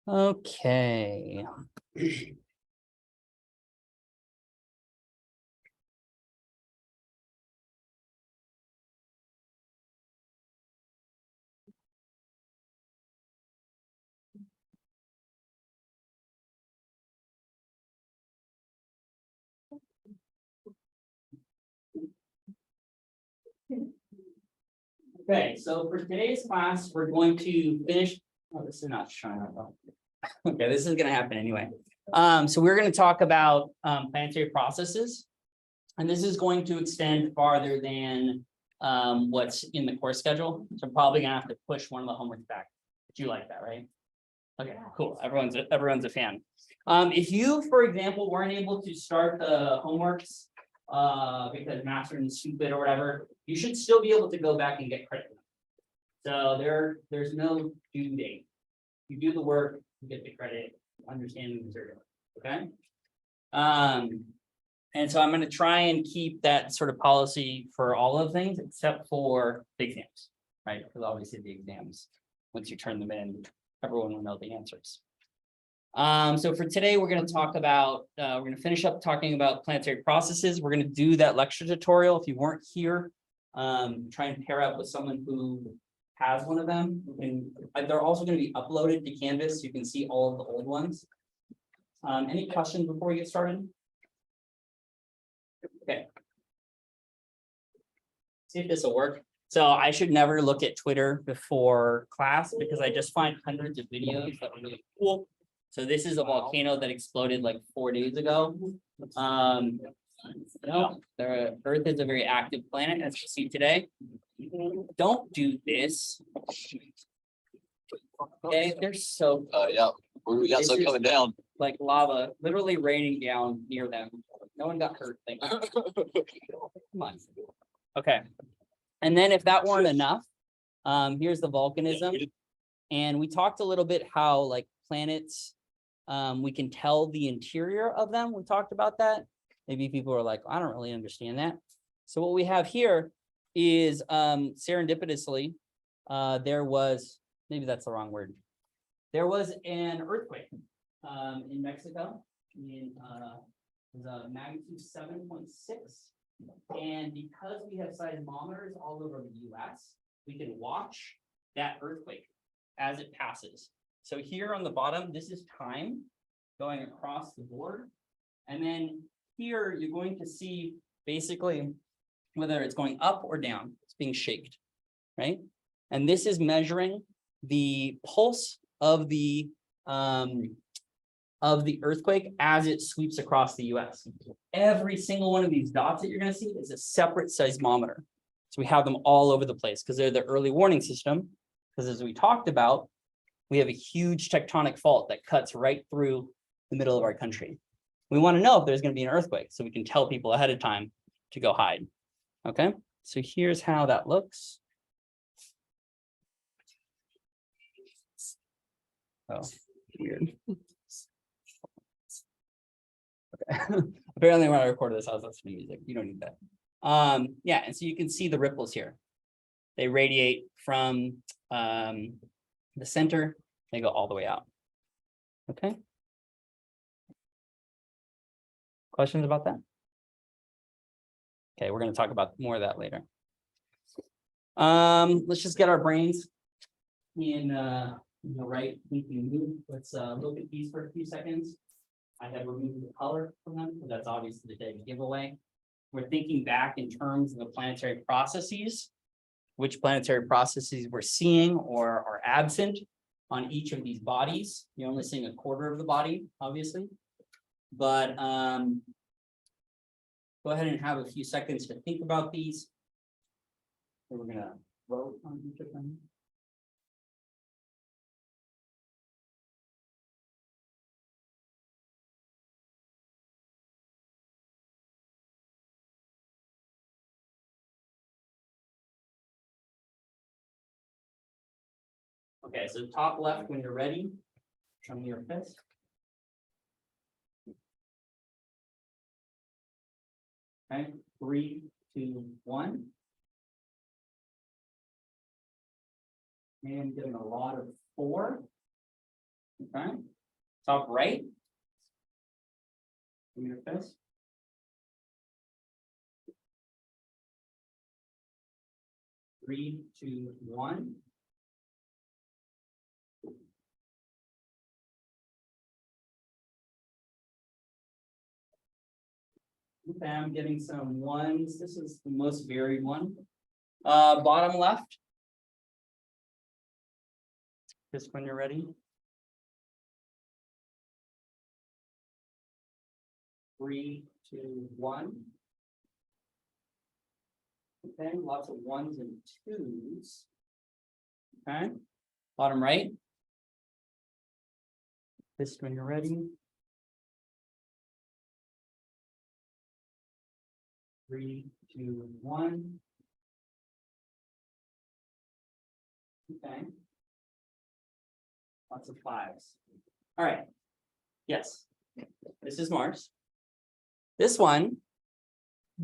Okay. Okay, so for today's class, we're going to finish. Oh, this is not showing up well. Okay, this is going to happen anyway. So we're going to talk about planetary processes, and this is going to extend farther than what's in the course schedule. So I'm probably going to have to push one of the homework back. But you like that, right? Okay, cool. Everyone's a fan. If you, for example, weren't able to start the homeworks because master's stupid or whatever, you should still be able to go back and get credit. So there's no due date. You do the work, you get the credit, understanding the material. Okay. And so I'm going to try and keep that sort of policy for all of things except for the exams, right? Because obviously the exams, once you turn them in, everyone will know the answers. So for today, we're going to talk about, we're going to finish up talking about planetary processes. We're going to do that lecture tutorial. If you weren't here, try and pair up with someone who has one of them. They're also going to be uploaded to Canvas. So you can see all of the old ones. Any questions before we get started? Okay. See if this will work. So I should never look at Twitter before class because I just find hundreds of videos that are really cool. So this is a volcano that exploded like 4 days ago. No, the Earth is a very active planet, as you see today. Don't do this. Okay, they're so. Yeah, we got some coming down. Like lava, literally raining down near them. No one got hurt. Thank you. Come on. Okay. And then if that weren't enough, here's the volcanism. And we talked a little bit how like planets, we can tell the interior of them. We talked about that. Maybe people are like, I don't really understand that. So what we have here is serendipitously, there was, maybe that's the wrong word. There was an earthquake in Mexico in was a magnitude 7.6. And because we have seismometers all over the US, we can watch that earthquake as it passes. So here on the bottom, this is time going across the board. And then here you're going to see basically whether it's going up or down, it's being shaked, right? And this is measuring the pulse of the earthquake as it sweeps across the US. Every single one of these dots that you're going to see is a separate seismometer. So we have them all over the place because they're the early warning system. Because as we talked about, we have a huge tectonic fault that cuts right through the middle of our country. We want to know if there's going to be an earthquake so we can tell people ahead of time to go hide. Okay, so here's how that looks. Oh, weird. Okay. Apparently when I record this, I was listening to music. You don't need that. Yeah, and so you can see the ripples here. They radiate from the center, they go all the way out. Okay. Questions about that? Okay, we're going to talk about more of that later. Let's just get our brains in the right thinking mood. Let's look at these for a few seconds. I have removed the color from them, but that's obviously the big giveaway. We're thinking back in terms of the planetary processes, which planetary processes we're seeing or are absent on each of these bodies. You're only seeing a quarter of the body, obviously. But go ahead and have a few seconds to think about these. So we're gonna vote on each of them. Okay, so top left when you're ready, show me your fist. Okay, 3, 2, 1. And getting a lot of 4. Okay, top right. Give me your fist. Three, two, one. Okay, I'm getting some ones. This is the most varied one. Bottom left. Just when you're ready. 3, 2, 1. Okay, lots of ones and twos. Okay, bottom right. Just when you're ready. 3, 2, 1. Okay. Lots of fives. All right. Yes. This is Mars. This one,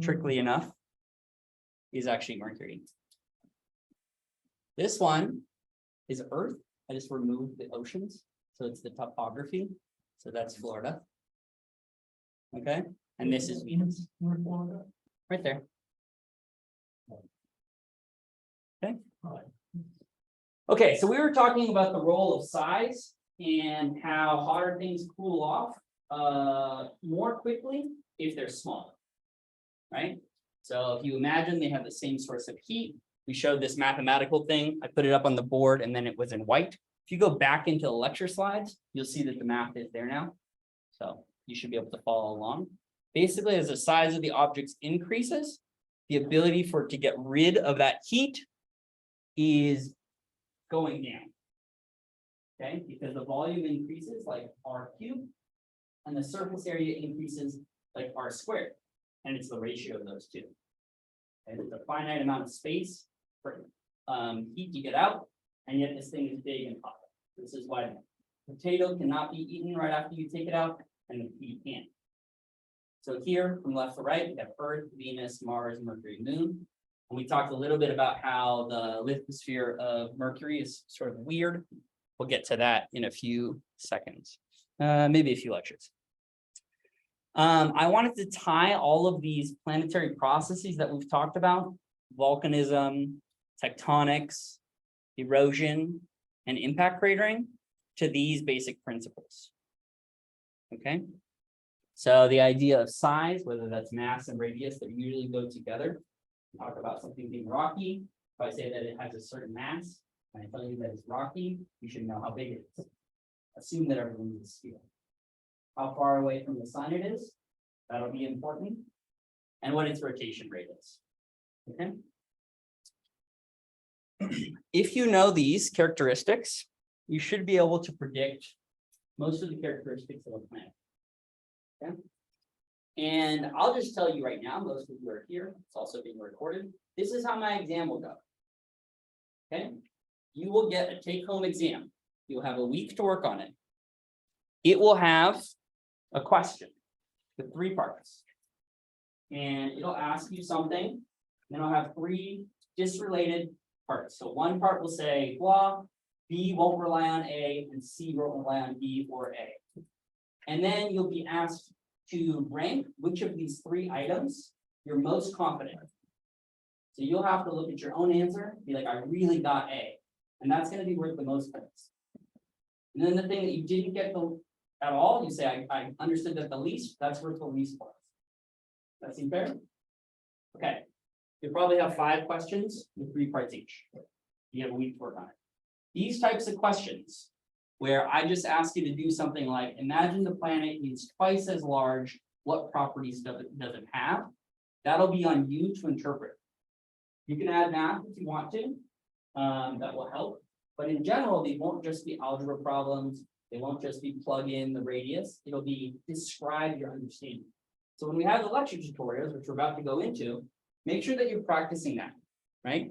trickyly enough, is actually Mercury. This one is Earth. I just removed the oceans, so it's the topography. So that's Florida. Okay, and this is Venus. Right there. Okay. Okay, so we were talking about the role of size and how hotter things cool off more quickly if they're smaller, right? So if you imagine they have the same source of heat, we showed this mathematical thing. I put it up on the board and then it was in white. If you go back into the lecture slides, you'll see that the math is there now. So you should be able to follow along. Basically, as the size of the objects increases, the ability for it to get rid of that heat is going down. Okay, because the volume increases like r cubed, and the surface area increases like r squared, and it's the ratio of those two. And it's a finite amount of space for heat to get out, and yet this thing is big and hot. This is why potato cannot be eaten right after you take it out, and you can't. So here, from left to right, we have Earth, Venus, Mars, Mercury, Moon. And we talked a little bit about how the lithosphere of Mercury is sort of weird. We'll get to that in a few seconds, maybe a few lectures. I wanted to tie all of these planetary processes that we've talked about, volcanism, tectonics, erosion, and impact cratering, to these basic principles. Okay, so the idea of size, whether that's mass and radius, that usually go together. Talk about something being rocky. If I say that it has a certain mass, and I tell you that it's rocky, you should know how big it is. Assume that everyone's a sphere. How far away from the sun it is, that'll be important. And what its rotation rate is. Okay. If you know these characteristics, you should be able to predict most of the characteristics of a planet. Okay. And I'll just tell you right now, most of you are here, it's also being recorded. This is how my exam will go. Okay, you will get a take-home exam. You'll have a week to work on it. It will have a question with 3 parts. And it'll ask you something, then I'll have 3 disrelated parts. So one part will say blah, B won't rely on A, and C won't rely on B or A. And then you'll be asked to rank which of these 3 items you're most confident in. So you'll have to look at your own answer, be like, I really got A, and that's going to be worth the most points. And then the thing that you didn't get at all, you say, I understood that the least, that's worth the least points. That seem fair? Okay, you'll probably have 5 questions with 3 parts each. You have a week to work on it. These types of questions, where I just ask you to do something like, imagine the planet is twice as large, what properties does it have? That'll be on you to interpret. You can add math if you want to, that will help. But in general, they won't just be algebra problems. They won't just be plug in the radius. It'll be describe your understanding. So when we have the lecture tutorials, which we're about to go into, make sure that you're practicing that, right?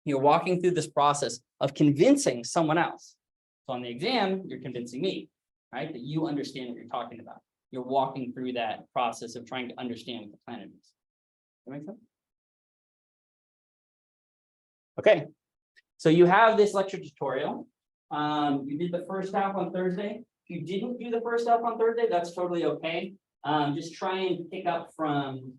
You're walking through this process of convincing someone else. So on the exam, you're convincing me, right? That you understand what you're talking about. You're walking through that process of trying to understand what the planet is. Does that make sense? Okay, so you have this lecture tutorial. You did the first half on Thursday. If you didn't do the first half on Thursday, that's totally okay. Just try and pick up from.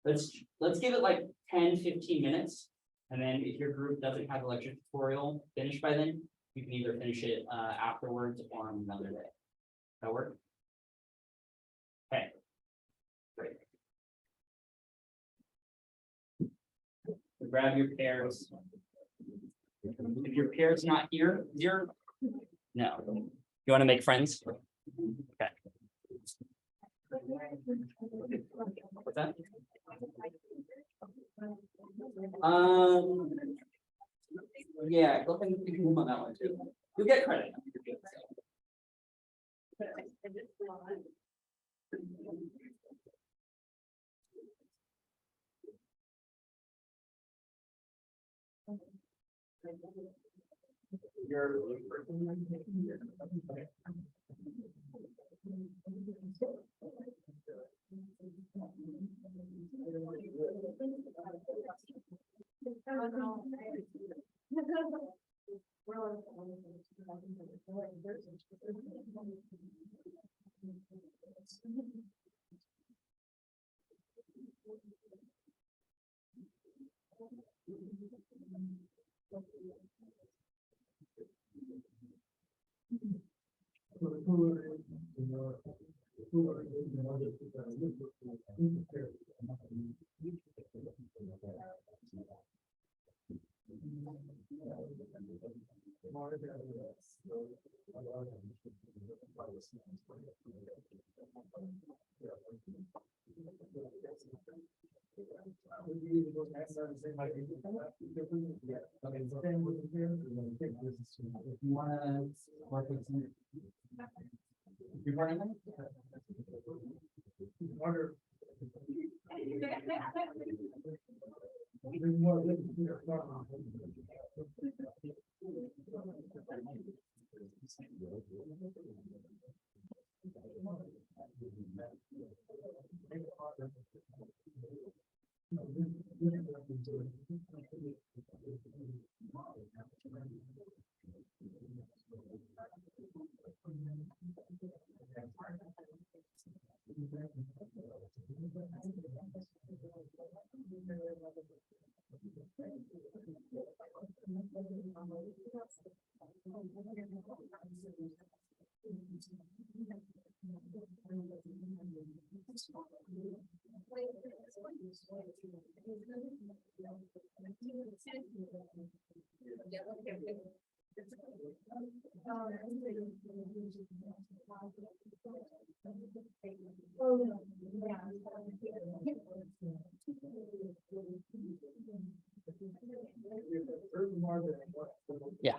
Let's give it like 10-15 minutes. And then if your group doesn't have a lecture tutorial finished by then, you can either finish it afterwards or on another day. That work? Okay. Great. So grab your pairs. If your pair's not here, no. You want to make friends? Okay. What's that? Yeah, go ahead and pick him on that one too. You'll get credit. Yeah.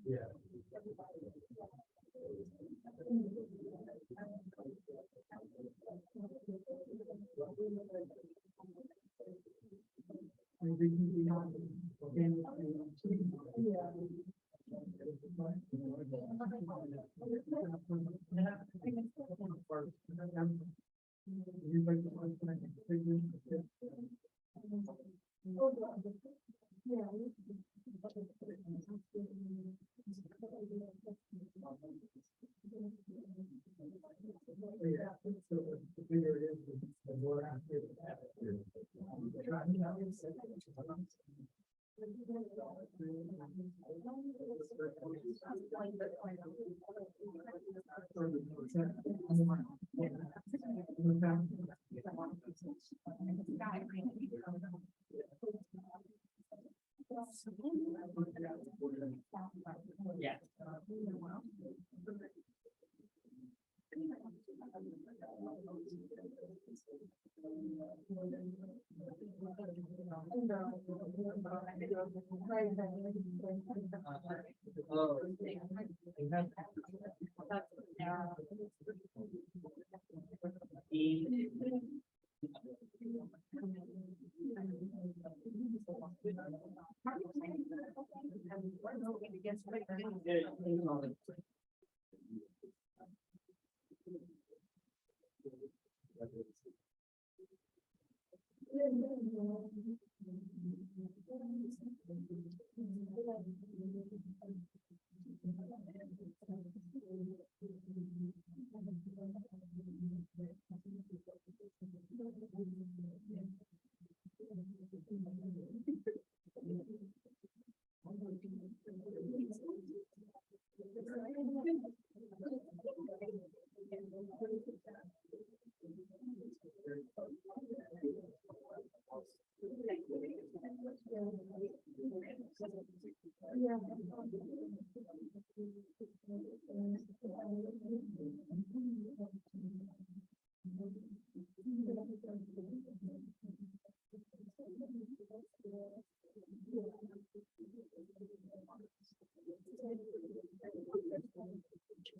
Yeah. Yeah.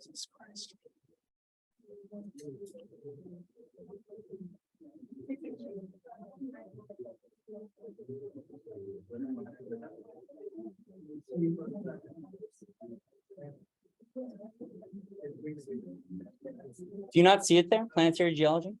Jesus Christ. Do you not see it there? Planetary geology?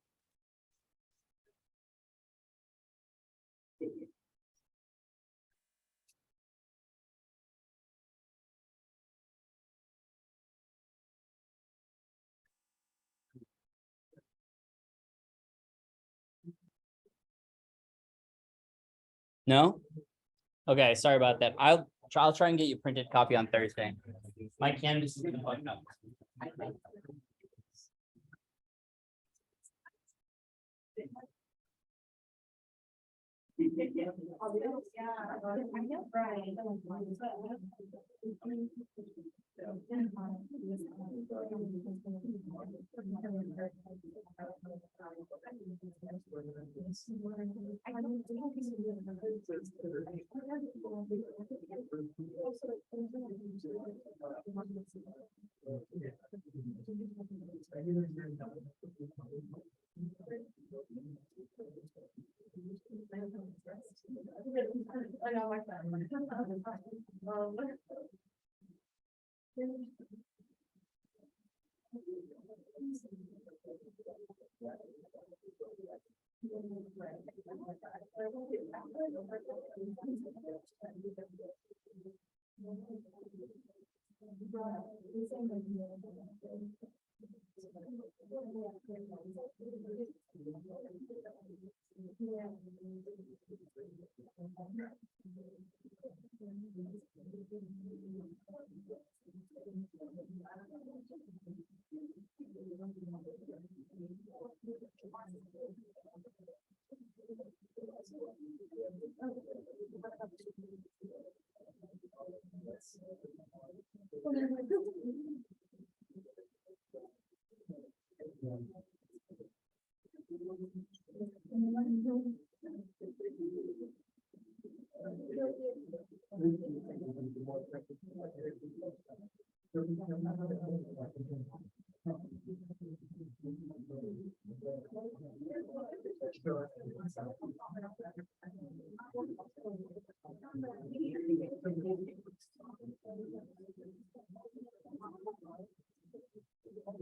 No? Okay, sorry about that. I'll try and get you a printed copy on Thursday. My canvas is gonna fuck up.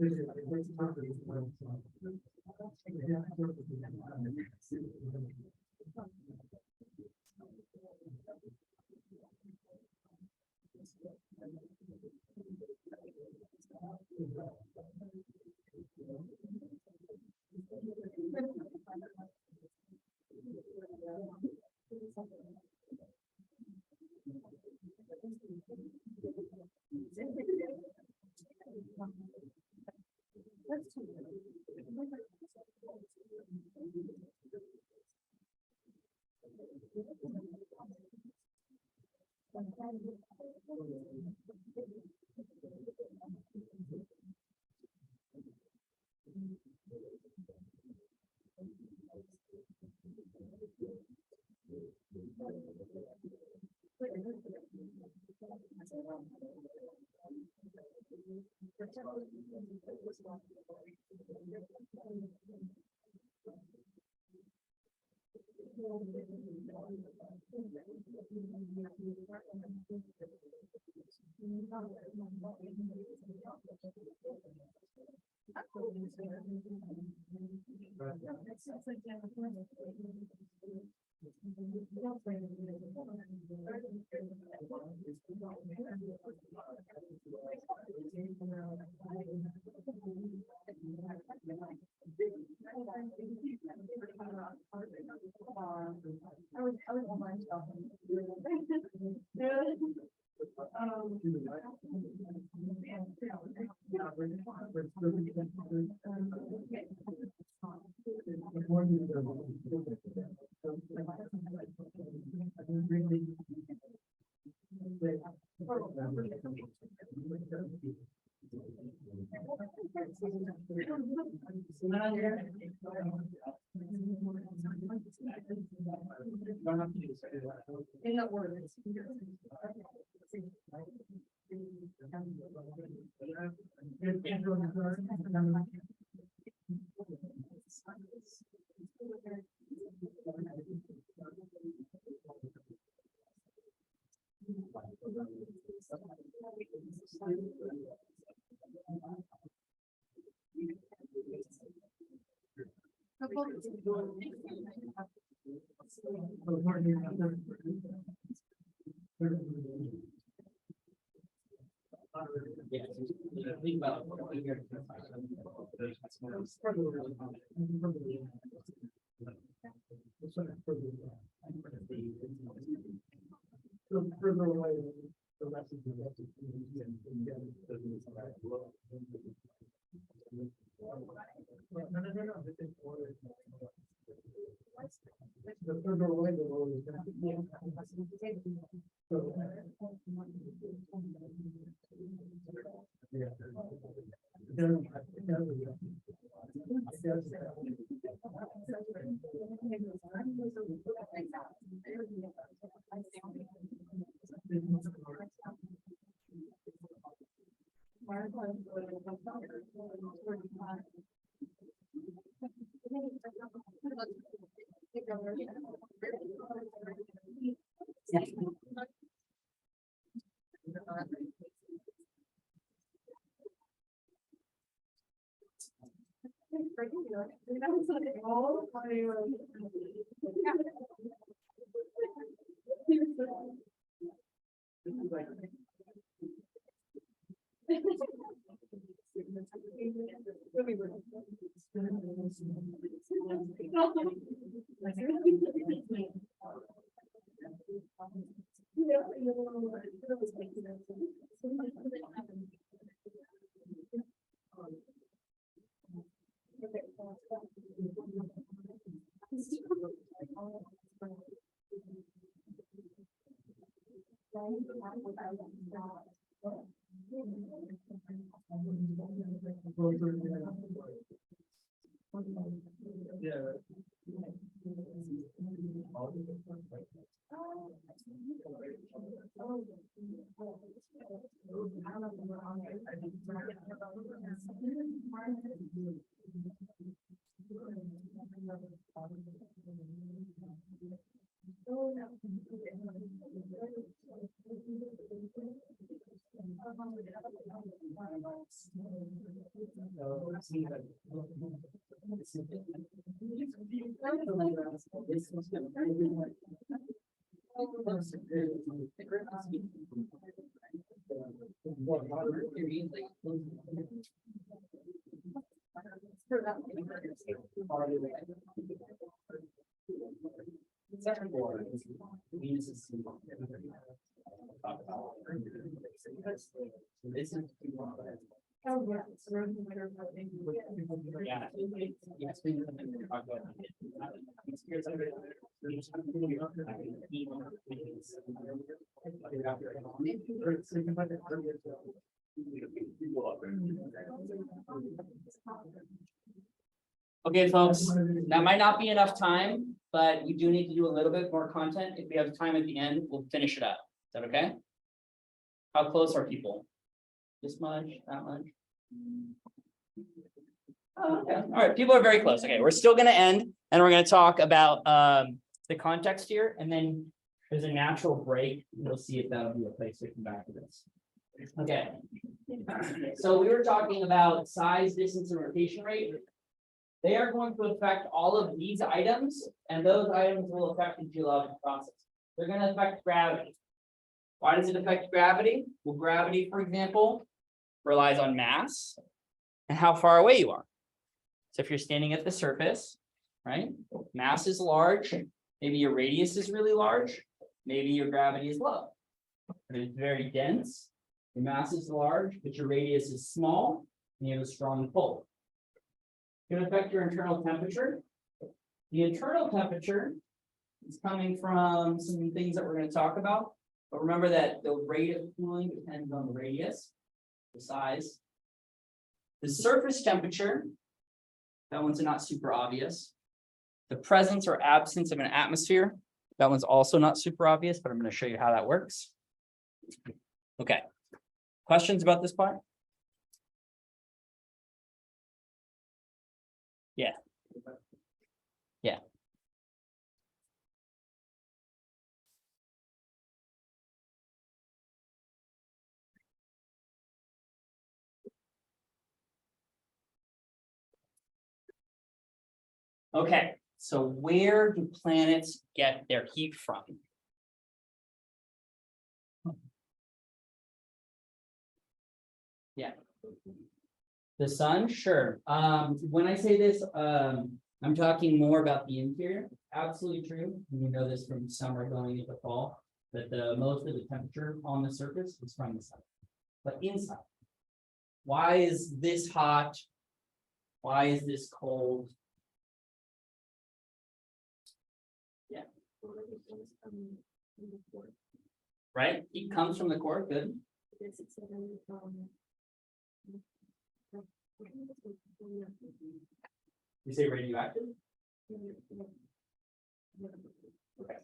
Yeah. Think about Further away, the message is the further away the road is going to be. Okay, folks, that might not be enough time, but we do need to do a little bit more content. If we have time at the end, we'll finish it up. Is that okay? How close are people? This much, that much? Oh, okay. All right, people are very close. Okay, we're still gonna end and we're gonna talk about the context here, and then there's a natural break. We'll see if that'll be a place to come back to this. Okay. So we were talking about size, distance, and rotation rate. They are going to affect all of these items, and those items will affect the geological process. They're going to affect gravity. Why does it affect gravity? Well, gravity, for example, relies on mass and how far away you are. So if you're standing at the surface, right, mass is large, maybe your radius is really large, maybe your gravity is low. If it's very dense, your mass is large, but your radius is small, and you have a strong pull. It's going to affect your internal temperature. The internal temperature is coming from some things that we're going to talk about. But remember that the rate of cooling depends on the radius, the size. The surface temperature, that one's not super obvious. The presence or absence of an atmosphere, that one's also not super obvious, but I'm going to show you how that works. Okay. Questions about this part? Yeah. Yeah. Okay, so where do planets get their heat from? Yeah. The sun, sure. When I say this, I'm talking more about the interior. Absolutely true. You know this from summer going into fall, that the most of the temperature on the surface is from the sun. But inside, why is this hot? Why is this cold? Yeah. Right? Heat comes from the core. Good. You say radioactive? Okay.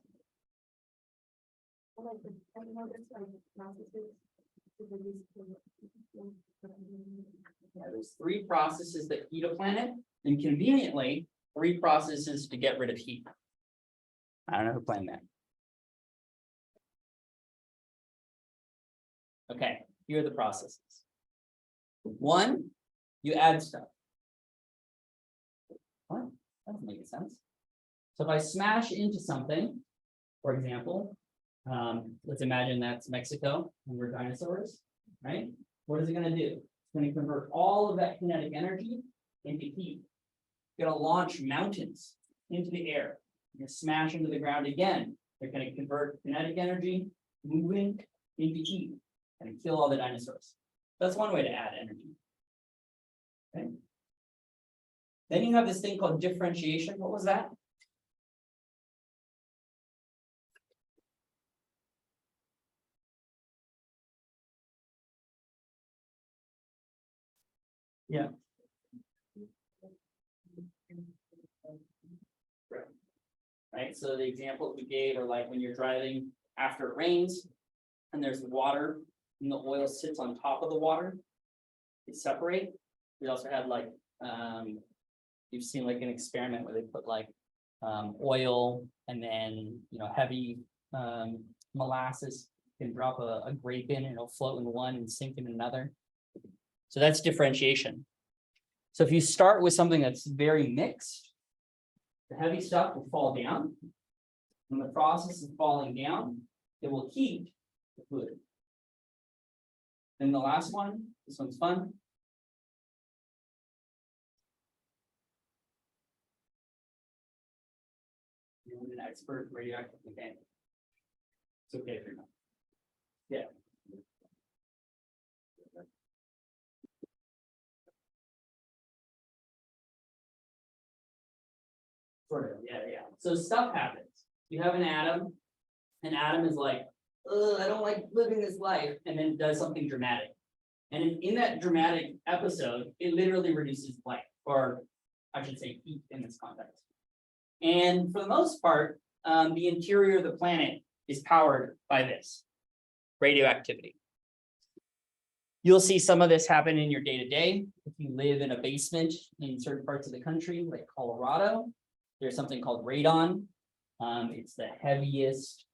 Yeah, there's 3 processes that heat a planet, and conveniently, 3 processes to get rid of heat. I don't know who planned that. Okay, here are the processes. 1, you add stuff. What? That doesn't make sense. So if I smash into something, for example, let's imagine that's Mexico and we're dinosaurs, right? What is it going to do? It's going to convert all of that kinetic energy into heat. It's going to launch mountains into the air. You're going to smash into the ground again. They're going to convert kinetic energy, moving into heat, and kill all the dinosaurs. That's one way to add energy. Okay. Then you have this thing called differentiation. What was that? Yeah. Right. So the example we gave are like when you're driving after it rains and there's water and the oil sits on top of the water, they separate. We also had like you've seen like an experiment where they put like oil and then heavy molasses. You can drop a grape in and it'll float in one and sink in another. So that's differentiation. So if you start with something that's very mixed, the heavy stuff will fall down. When the process is falling down, it will heat the fluid. Then the last one, this one's fun. You're an expert radioactive mechanic. It's okay if you're not. Yeah. Sort of, yeah. So stuff happens. You have an atom. An atom is like, I don't like living this life, and then it does something dramatic. And in that dramatic episode, it literally reduces light, or I should say heat in this context. And for the most part, the interior of the planet is powered by this radioactivity. You'll see some of this happen in your day-to-day. If you live in a basement in certain parts of the country, like Colorado, there's something called radon. It's the heaviest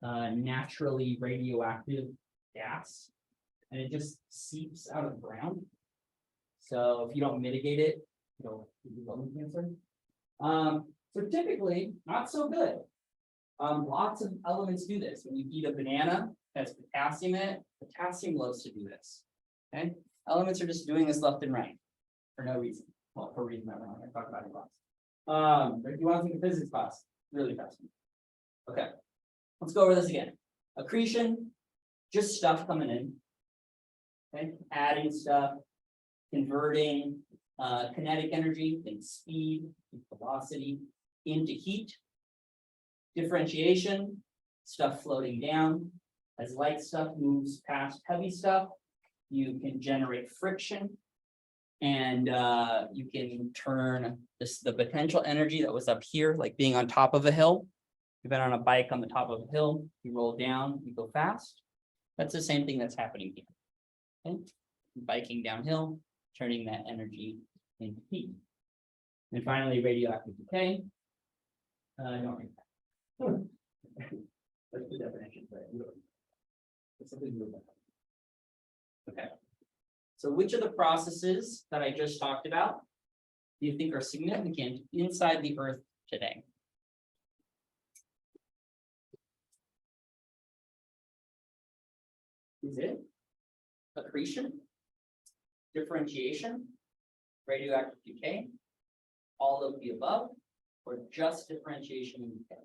naturally radioactive gas, and it just seeps out of the ground. So if you don't mitigate it, you'll get lung cancer. So typically, not so good. Lots of elements do this. When you eat a banana, it has potassium in it. Potassium loves to do this. Okay, elements are just doing this left and right for no reason. Well, for a reason that we're not going to talk about in class. But if you want to take a physics class, really fast. Okay, let's go over this again. Accretion, just stuff coming in. Okay, adding stuff, converting kinetic energy, think speed, think velocity, into heat. Differentiation, stuff floating down. As light stuff moves past heavy stuff, you can generate friction, and you can turn the potential energy that was up here, like being on top of a hill. You've been on a bike on the top of a hill, you roll down, you go fast. That's the same thing that's happening here. Okay? Biking downhill, turning that energy into heat. And finally, radioactive decay. Don't read that. That's the definition, but it's something to do with that. Okay. So which of the processes that I just talked about do you think are significant inside the Earth today? Is it accretion, differentiation, radioactive decay, all of the above, or just differentiation and decay?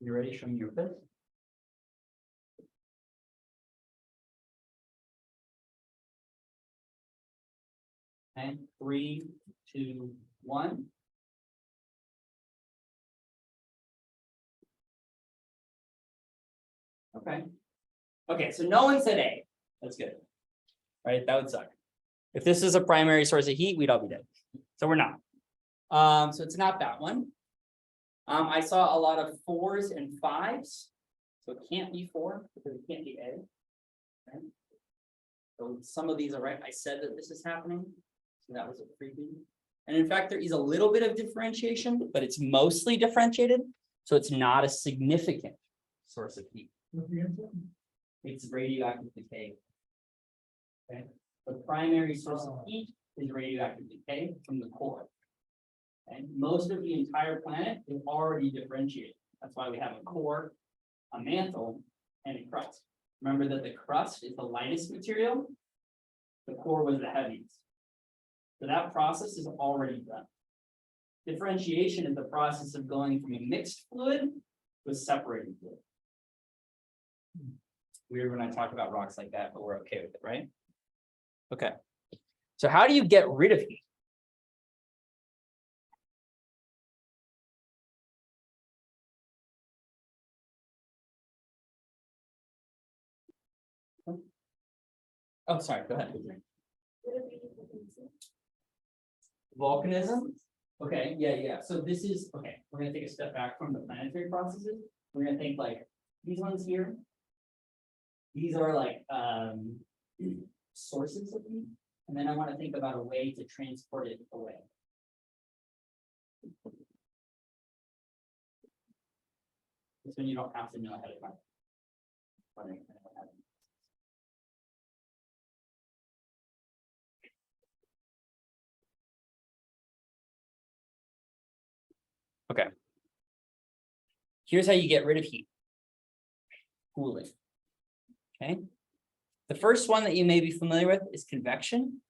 You ready? Show me your fist. And 3, 2, 1. Okay. Okay, so no one said A. That's good. Right? That would suck. If this is a primary source of heat, we'd all be dead. So we're not. So it's not that one. I saw a lot of 4s and 5s. So it can't be 4 because it can't be A. Okay. So some of these are right. I said that this is happening. So that was a freebie. And in fact, there is a little bit of differentiation, but it's mostly differentiated. So it's not a significant source of heat. It's radioactive decay. Okay. The primary source of heat is radioactive decay from the core. And most of the entire planet is already differentiated. That's why we have a core, a mantle, and a crust. Remember that the crust is the lightest material. The core was the heaviest. So that process is already done. Differentiation is the process of going from a mixed fluid to a separated fluid. Weird when I talk about rocks like that, but we're okay with it, right? Okay. So how do you get rid of heat? Oh, sorry, go ahead. Volcanism? Okay, yeah. So this is, okay, we're gonna take a step back from the planetary processes. We're gonna think like these ones here. These are like sources of heat. And then I want to think about a way to transport it away. This one you don't have to know ahead of time. Okay. Here's how you get rid of heat. Cooling. Okay. The first one that you may be familiar with is convection.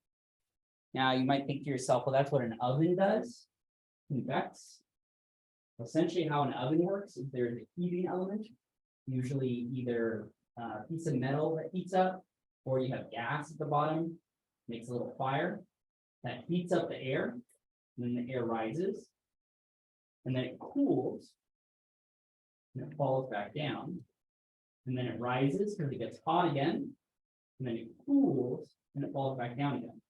Now you might think to yourself, well, that's what an oven does. Convex. Essentially how an oven works is there's a heating element, usually either a piece of metal that heats up, or you have gas at the bottom, makes a little fire that heats up the air, and then the air rises, and then it cools, and it falls back down, and then it rises because it gets hot again, and then it cools, and it falls back down again.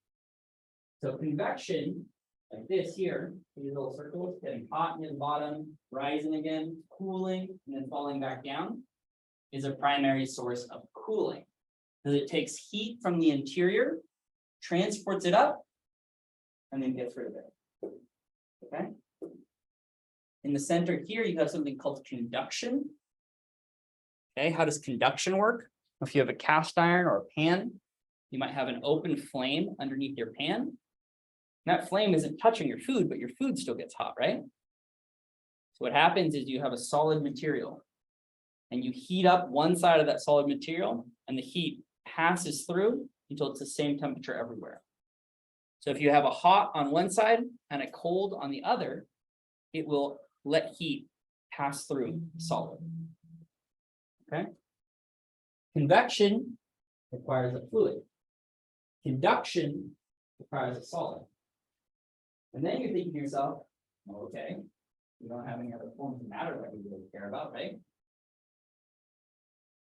So convection, like this here, these little circles, getting hot near the bottom, rising again, cooling, and then falling back down, is a primary source of cooling. Because it takes heat from the interior, transports it up, and then gets rid of it. Okay? In the center here, you have something called conduction. Okay, how does conduction work? If you have a cast iron or a pan, you might have an open flame underneath your pan. That flame isn't touching your food, but your food still gets hot, right? So what happens is you have a solid material and you heat up one side of that solid material and the heat passes through until it's the same temperature everywhere. So if you have a hot on one side and a cold on the other, it will let heat pass through solid. Okay. Convection requires a fluid. Conduction requires a solid. And then you're thinking to yourself, well, okay, we don't have any other forms of matter that we really care about, right?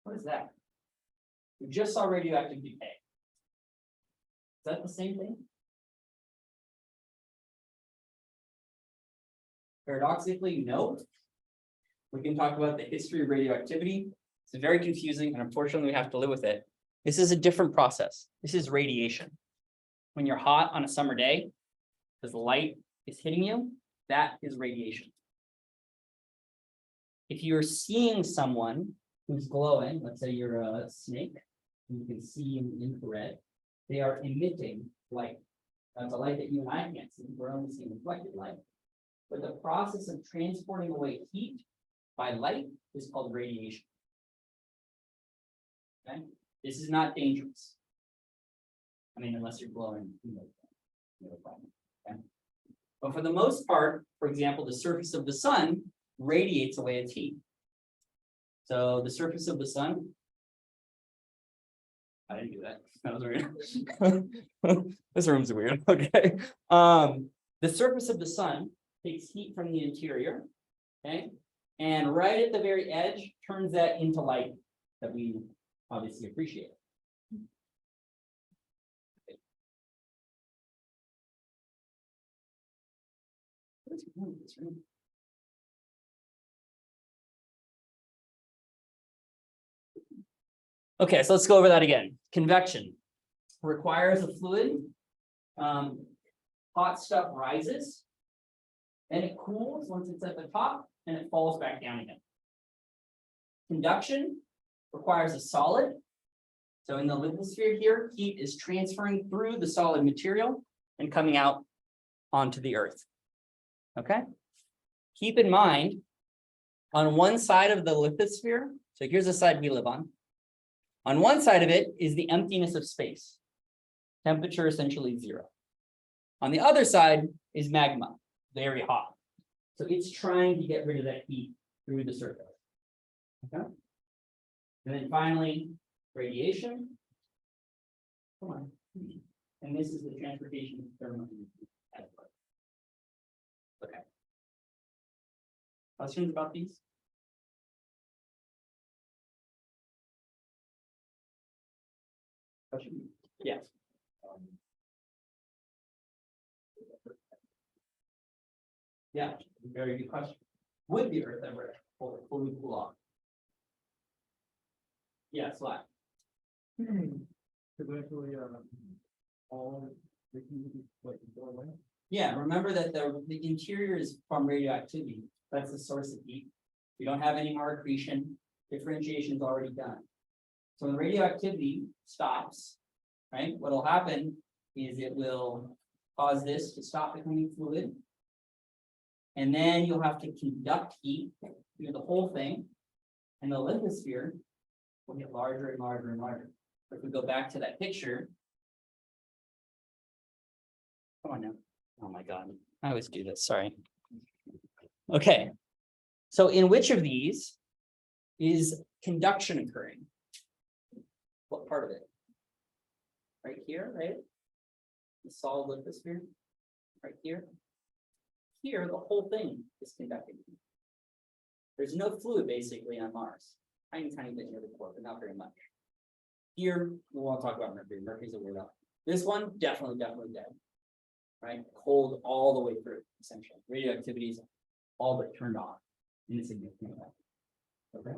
What is that? We just saw radioactive decay. Is that the same thing? Paradoxically, no. We can talk about the history of radioactivity. It's very confusing, and unfortunately, we have to live with it. This is a different process. This is radiation. When you're hot on a summer day, because the light is hitting you, that is radiation. If you're seeing someone who's glowing, let's say you're a snake, and you can see in the infrared, they are emitting light. That's a light that you and I can't see. We're only seeing reflected light. But the process of transporting away heat by light is called radiation. Okay? This is not dangerous. I mean, unless you're glowing, no problem. Okay? But for the most part, for example, the surface of the sun radiates away its heat. So the surface of the sun, I didn't do that. That was weird. This room's weird. Okay. The surface of the sun takes heat from the interior, okay, and right at the very edge turns that into light that we obviously appreciate. Okay. What's wrong with this room? Okay, so let's go over that again. Convection requires a fluid. Hot stuff rises, and it cools once it's at the top, and it falls back down again. Conduction requires a solid. So in the lithosphere here, heat is transferring through the solid material and coming out onto the earth. Okay? Keep in mind, on one side of the lithosphere, so here's the side we live on. On one side of it is the emptiness of space. Temperature essentially 0. On the other side is magma, very hot. So it's trying to get rid of that heat through the surface. Okay. And then finally, radiation. Come on. And this is the transportation of thermal energy. Okay. Questions about these? Question? Yes. Yeah, very good question. Would the Earth ever fully cool off? Yes, what? Eventually, all the heat, like, go away. Yeah, remember that the interior is from radioactivity. That's the source of heat. We don't have any more accretion, differentiation is already done. So when radioactivity stops, right, what'll happen is it will cause this to stop becoming fluid. And then you'll have to conduct heat through the whole thing. And the lithosphere will get larger and larger and larger. If we go back to that picture. Come on now. Oh my God, I always do this, sorry. Okay, so in which of these is conduction occurring? What part of it? Right here, right? The solid lithosphere, right here. Here, the whole thing is conducting. There's no fluid basically on Mars. Tiny bit near the core, but not very much. Here, we won't talk about Mercury. Mercury's a weirdo. This one, definitely dead. Right? Cold all the way through, essentially. Radioactivity is all but turned off in a significant way. Okay.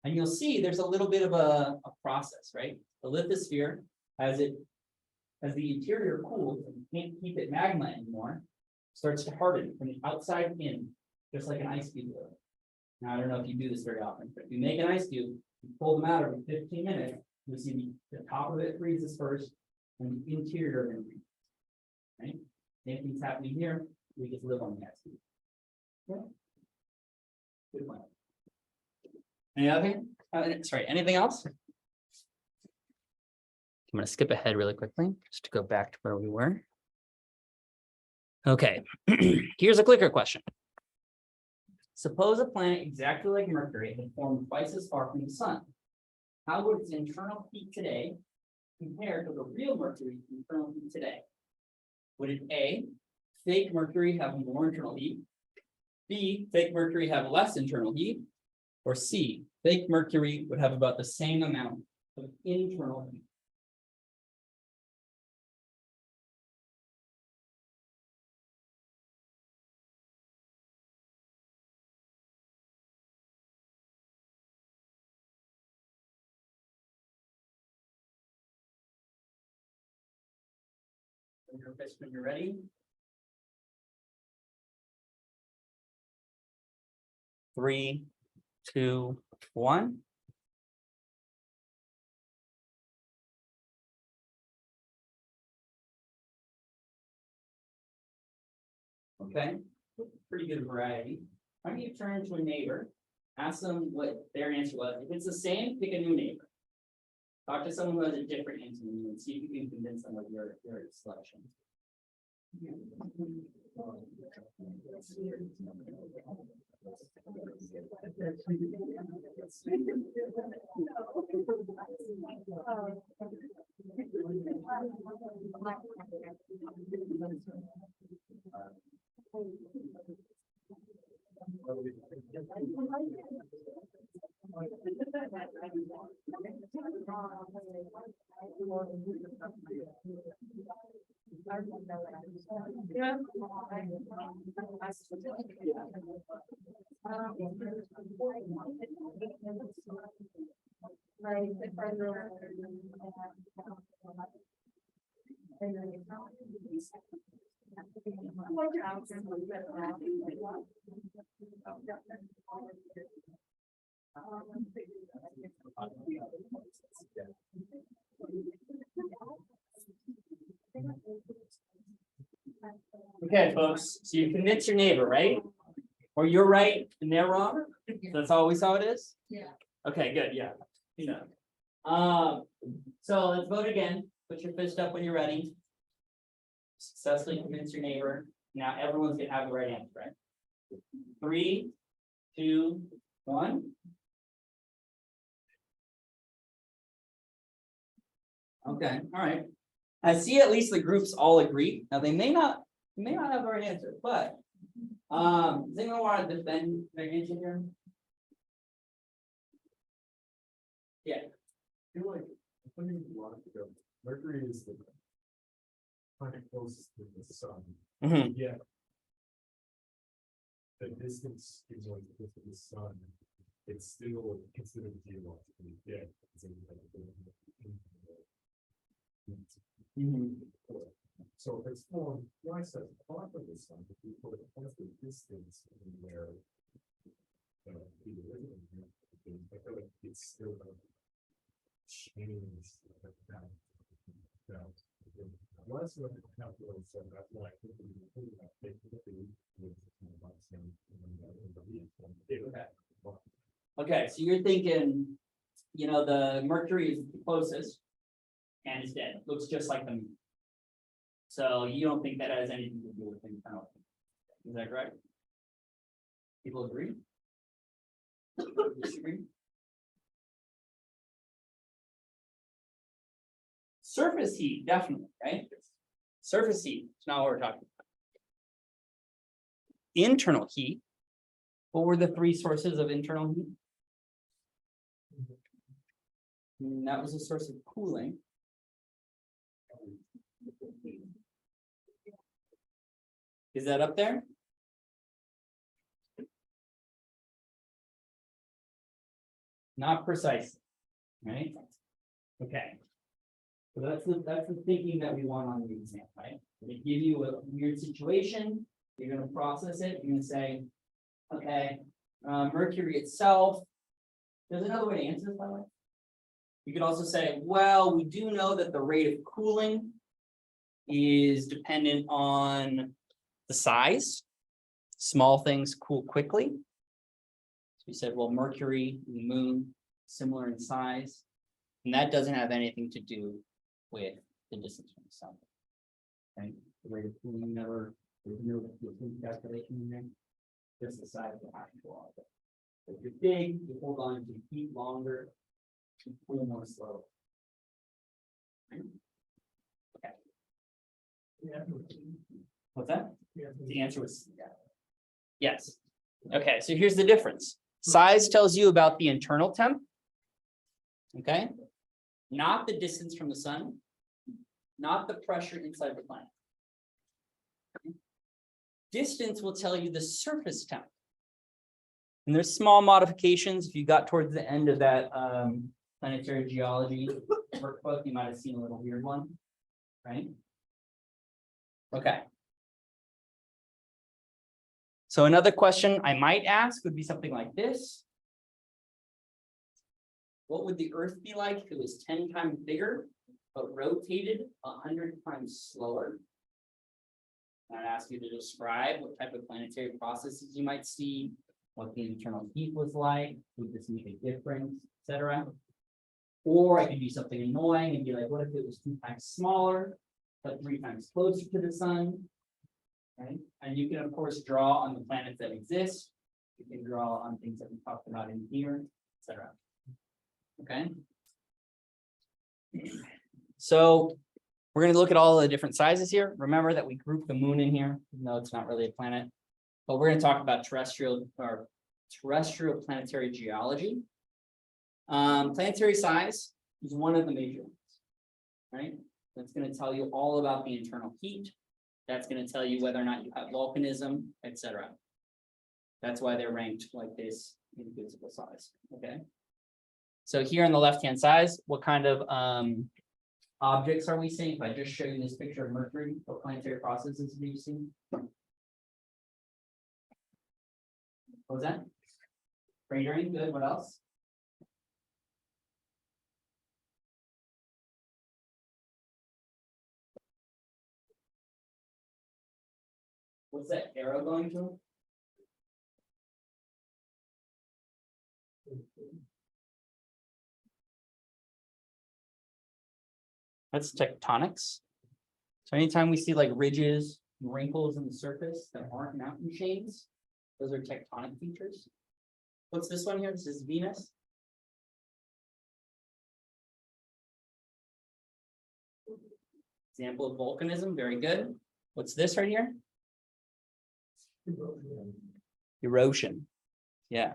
And you'll see there's a little bit of a process, right? The lithosphere, as the interior cools and you can't keep it magma anymore, starts to harden from the outside in, just like an ice cube would. Now, I don't know if you do this very often, but if you make an ice cube, you pull them out every 15 minutes, you'll see the top of it freezes first, and the interior then freezes. Right? Same thing's happening here. We just live on the ice cube. Yeah. Good one. Any other? Sorry, anything else? I'm going to skip ahead really quickly just to go back to where we were. Okay, here's a clicker question. Suppose a planet exactly like Mercury had formed twice as far from the sun. How would its internal heat today compare to the real Mercury's internal heat today? Would it A, fake Mercury have more internal heat? B, fake Mercury have less internal heat? Or C, fake Mercury would have about the same amount of internal heat? When you're ready. 3, 2, 1. Okay, pretty good variety. Why don't you turn to a neighbor, ask them what their answer was. If it's the same, pick a new neighbor. Talk to someone who has a different answer than you and see if you can convince them of your selection. Okay, folks, so you convince your neighbor, right? Or you're right and they're wrong? That's always how it is? Yeah. Okay, good, yeah. You know. So let's vote again. Put your fist up when you're ready. Successfully convince your neighbor. Now everyone's gonna have the right answer, right? 3, 2, 1. Okay, all right. I see at least the groups all agree. Now they may not have the right answer, but does anyone want to defend their answer here? Yeah. I feel like Mercury is the planet closest to the sun. Mhm. Yeah. The distance is like the distance of the sun. It's still considered geologically dead. So if it's formed twice as far from the sun, if you put a constant distance in there, I feel like it's still a change like that. Once you have to calculate, so that's why I think we can do that. Okay, so you're thinking, you know, the Mercury is the closest and it's dead. Looks just like the moon. So you don't think that has anything to do with internal? Is that correct? People agree? Disagree? Surface heat, definitely, right? Surface heat is not what we're talking about. Internal heat. What were the three sources of internal heat? And that was a source of cooling. Is that up there? Not precise, right? Okay. So that's the thinking that we want on the exam, right? They give you a weird situation, you're gonna process it, you're gonna say, okay, Mercury itself. There's another way to answer this, by the way. You could also say, well, we do know that the rate of cooling is dependent on the size. Small things cool quickly. So we said, well, Mercury and the moon, similar in size, and that doesn't have anything to do with the distance from the sun. Okay, the rate of cooling never, there's no calculation in there, just the size of the actual object. If you're big, you hold on to heat longer, you cool more slowly. Okay. What's that? The answer was yes. Okay, so here's the difference. Size tells you about the internal temp. Okay, not the distance from the sun, not the pressure inside the planet. Distance will tell you the surface temp. And there's small modifications. If you got towards the end of that planetary geology workbook, you might have seen a little weird one, right? Okay. So another question I might ask would be something like this. What would the Earth be like if it was 10 times bigger, but rotated 100 times slower? I'd ask you to describe what type of planetary processes you might see, what the internal heat was like, would this make a difference, etc. Or I could do something annoying and be like, what if it was 2 times smaller, but 3 times closer to the sun? Right? And you can, of course, draw on the planets that exist. You can draw on things that we talked about in here, etc. Okay. So we're going to look at all the different sizes here. Remember that we grouped the moon in here, even though it's not really a planet. But we're going to talk about terrestrial planetary geology. Planetary size is one of the major ones, right? That's going to tell you all about the internal heat. That's going to tell you whether or not you have volcanism, etc. That's why they're ranked like this in physical size. Okay. So here on the left-hand side, what kind of objects are we seeing? If I just show you this picture of Mercury, what planetary processes do you see? What was that? Cratering, good. What else? What's that arrow going to? That's tectonics. So anytime we see like ridges, wrinkles in the surface that aren't mountain chains, those are tectonic features. What's this one here? This is Venus. Example of volcanism, very good. What's this right here? Erosion. Yeah.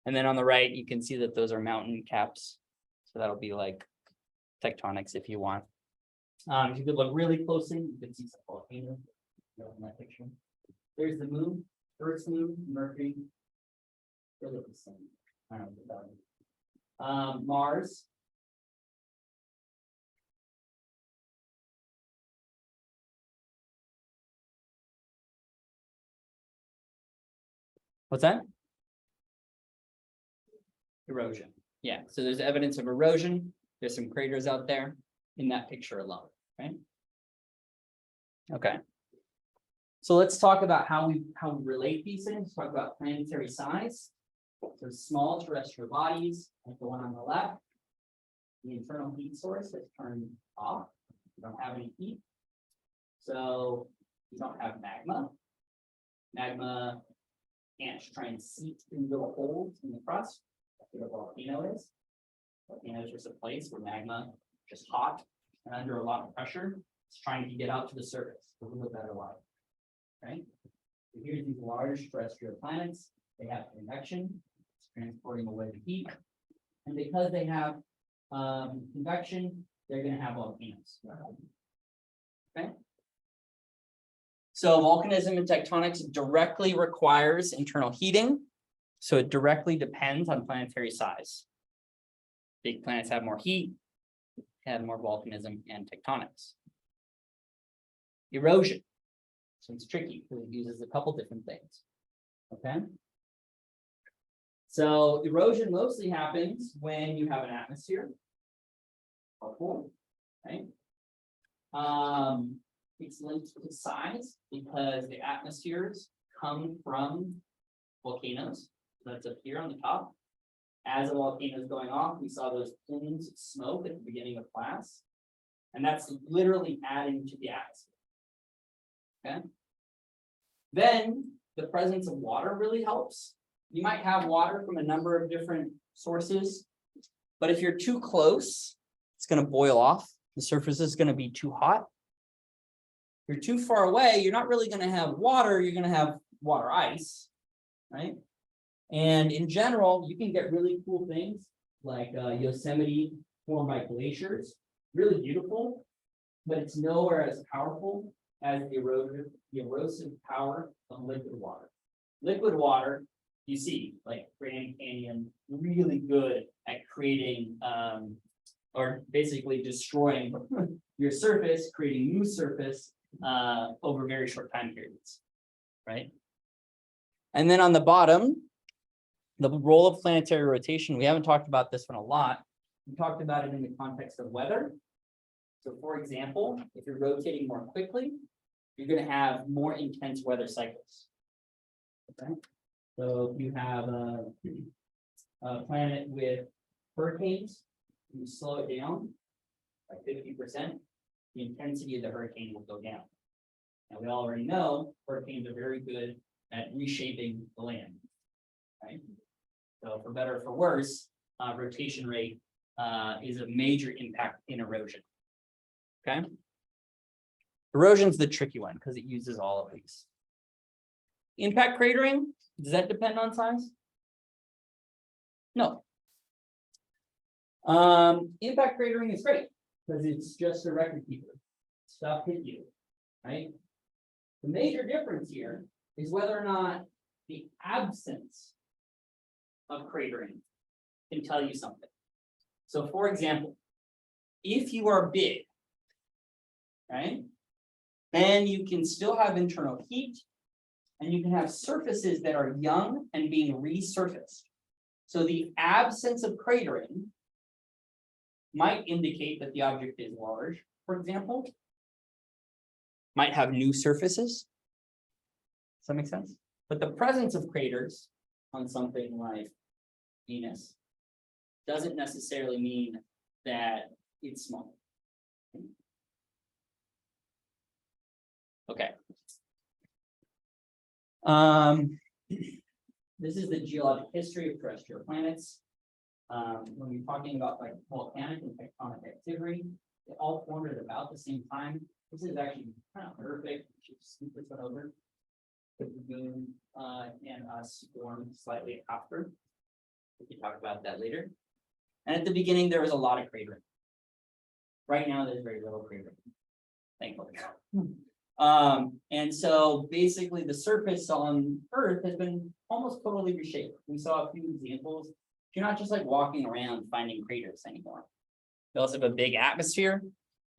And then on the right, you can see that those are mountain caps. So that'll be like tectonics if you want. If you could look really closely, you can see some volcanoes in that picture. There's the moon, Earth's moon, Mercury. They look the same. I don't know. Mars. What's that? Erosion. Yeah, so there's evidence of erosion. There's some craters out there in that picture alone, right? Okay. So let's talk about how we relate these things. Talk about planetary size. So small terrestrial bodies, like the one on the left. The internal heat source is turned off. You don't have any heat. So you don't have magma. Magma can't try and seep through little holes in the crust. That's what a volcano is. Volcano is just a place where magma just hot and under a lot of pressure. It's trying to get out to the surface a little better life. Right? So here's these large terrestrial planets. They have convection. It's transporting away the heat. And because they have convection, they're going to have volcanoes. Okay. So volcanism and tectonics directly requires internal heating. So it directly depends on planetary size. Big planets have more heat, have more volcanism and tectonics. Erosion. So it's tricky because it uses a couple different things. Okay. So erosion mostly happens when you have an atmosphere. Right? It's linked to size because the atmospheres come from volcanoes. That's up here on the top. As a volcano is going off, we saw those plumes of smoke at the beginning of class. And that's literally adding to the atmosphere. Okay. Then the presence of water really helps. You might have water from a number of different sources, but if you're too close, it's going to boil off. The surface is going to be too hot. If you're too far away, you're not really going to have water. You're going to have water ice, right? And in general, you can get really cool things like Yosemite formed by glaciers, really beautiful, but it's nowhere as powerful as the erosive power of liquid water. Liquid water, you see, like Grand Canyon, really good at creating or basically destroying your surface, creating new surface over very short time periods, right? And then on the bottom, the role of planetary rotation, we haven't talked about this one a lot. We talked about it in the context of weather. So for example, if you're rotating more quickly, you're going to have more intense weather cycles. Okay? So if you have a planet with hurricanes, you slow it down by 50%, the intensity of the hurricane will go down. Now we already know hurricanes are very good at reshaping the land, right? So for better or for worse, rotation rate is a major impact in erosion. Okay. Erosion's the tricky one because it uses all of these. Impact cratering, does that depend on size? No. Impact cratering is great because it's just a record keeper. Stuff hit you, right? The major difference here is whether or not the absence of cratering can tell you something. So for example, if you are big, right, then you can still have internal heat and you can have surfaces that are young and being resurfaced. So the absence of cratering might indicate that the object is large, for example, might have new surfaces. Does that make sense? But the presence of craters on something like Venus doesn't necessarily mean that it's small. Okay. This is the geologic history of terrestrial planets. When we're talking about like volcanic and tectonic activity, they all formed at about the same time. This is actually kind of perfect. Just scoop this one over. The moon and us formed slightly after. We can talk about that later. And at the beginning, there was a lot of cratering. Right now, there's very little cratering, thankfully. And so basically, the surface on Earth has been almost totally reshaped. We saw a few examples. You're not just like walking around finding craters anymore. We also have a big atmosphere,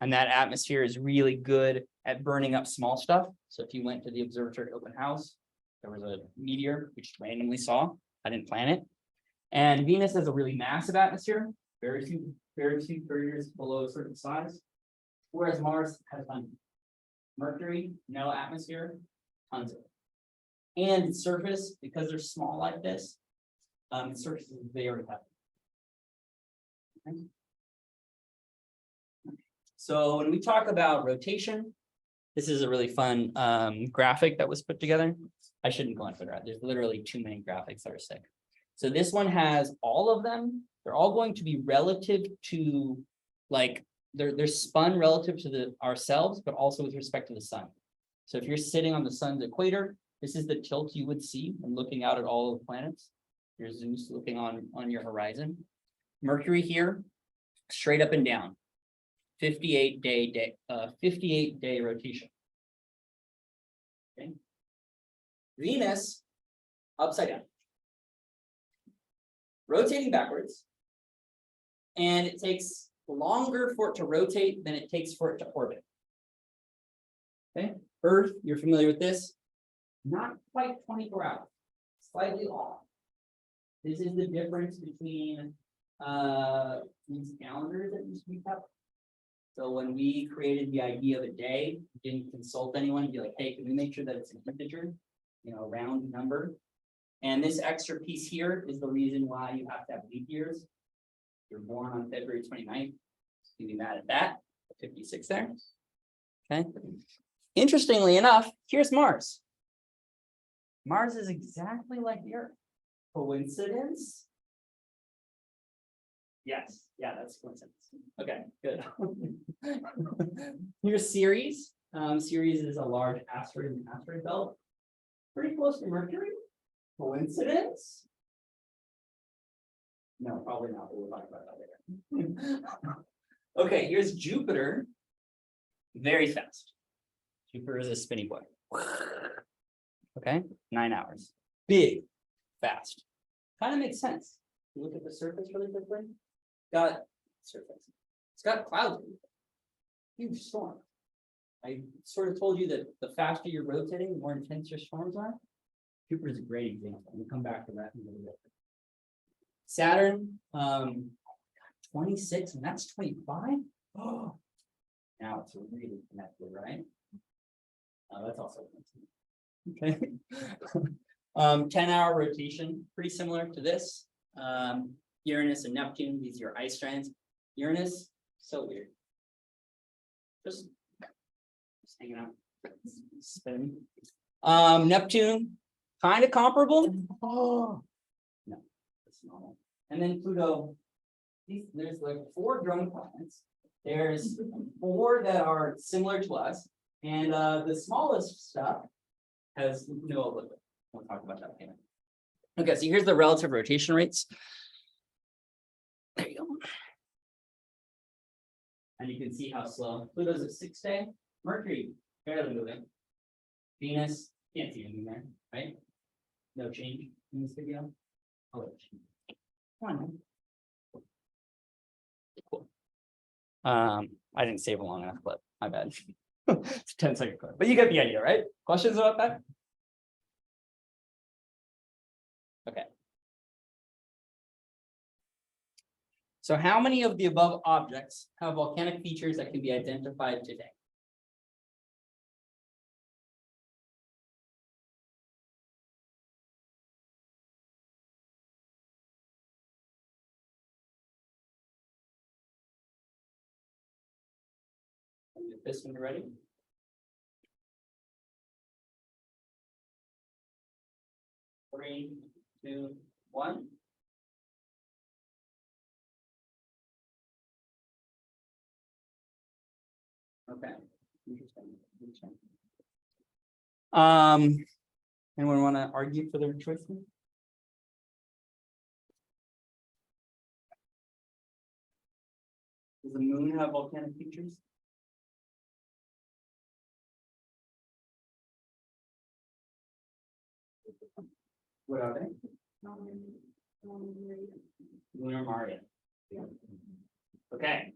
and that atmosphere is really good at burning up small stuff. So if you went to the observatory open house, there was a meteor we just randomly saw. I didn't plan it. And Venus has a really massive atmosphere, very few craters below a certain size. Whereas Mars has tons. Mercury, no atmosphere, tons of it. And its surface, because they're small like this, its surface is very heavy. Okay. So when we talk about rotation, this is a really fun graphic that was put together. I shouldn't go into that. There's literally too many graphics that are sick. So this one has all of them. They're all going to be relative to, like, they're spun relative to ourselves, but also with respect to the sun. So if you're sitting on the sun's equator, this is the tilt you would see when looking out at all of the planets. Here's Zeus looking on your horizon. Mercury here, straight up and down. 58 day rotation. Okay. Venus, upside down. Rotating backwards. And it takes longer for it to rotate than it takes for it to orbit. Okay, Earth, you're familiar with this. Not quite 24 hours, slightly off. This is the difference between these calendars that used to be kept. So when we created the idea of a day, we didn't consult anyone, be like, hey, can we make sure that it's an integer, round number? And this extra piece here is the reason why you have to have leap years. You're born on February 29th. You can be mad at that. 56 there. Okay. Interestingly enough, here's Mars. Mars is exactly like the Earth. Coincidence? Yes. Yeah, that's coincidence. Okay, good. Here's Ceres. Ceres is a large asteroid in the asteroid belt. Pretty close to Mercury. Coincidence? No, probably not. We'll talk about that later. Okay, here's Jupiter. Very fast. Jupiter is a spinny boy. Okay, 9 hours. Big, fast. Kind of makes sense. You look at the surface really quickly. Got surface. It's got clouds. Huge storm. I sort of told you that the faster you're rotating, the more intense your storms are. Jupiter is a great example. We'll come back to that in a little bit. Saturn, 26, and that's 25. Oh, now it's really connected, right? That's also okay. 10-hour rotation, pretty similar to this. Uranus and Neptune, these are your ice giants. Uranus, so weird. Just hanging out, spinning. Neptune, kind of comparable. Oh, no, it's normal. And then Pluto, there's like 4 drone planets. There's 4 that are similar to us, and the smallest stuff has no oblique. We'll talk about that later. Okay, so here's the relative rotation rates. There you go. And you can see how slow. Pluto's at 6 day. Mercury, barely moving. Venus, can't see anything there, right? No change in this video. Oh, come on, man. Cool. I didn't save a long enough clip. My bad. It's a 10-second clip, but you get the idea, right? Questions about that? Okay. So how many of the above objects have volcanic features that can be identified today? This one ready? Three, 2, 1. Okay. Interesting. Anyone want to argue for their choice? Does the moon have volcanic features? What are they? Lunar Maria. Okay.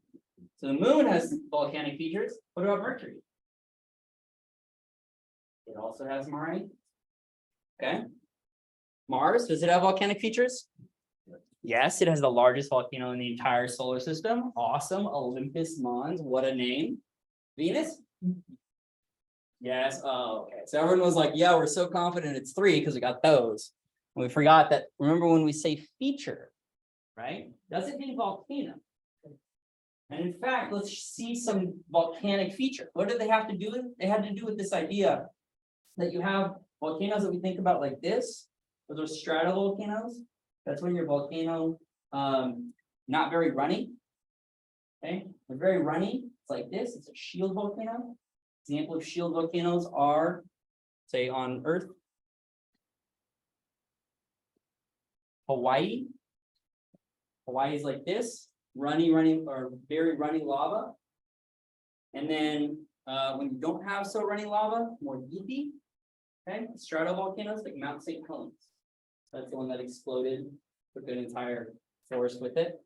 So the moon has volcanic features. What about Mercury? It also has Mare. Okay. Mars, does it have volcanic features? Yes, it has the largest volcano in the entire solar system. Awesome. Olympus Mons. What a name. Venus? Yes. Oh, okay. So everyone was like, yeah, we're so confident it's 3 because we got those. And we forgot that. Remember when we say feature, right? Doesn't mean volcano. And in fact, let's see some volcanic feature. What did they have to do with? They had to do with this idea that you have volcanoes that we think about like this. Those are stratovolcanoes. That's when your volcano not very runny. Okay, they're very runny. It's like this. It's a shield volcano. Example of shield volcanoes are, say, on Earth, Hawaii. Hawaii is like this, runny or very runny lava. And then when you don't have so runny lava, more deepy. Okay, stratovolcanoes like Mount St. Helens. That's the one that exploded, took an entire forest with it.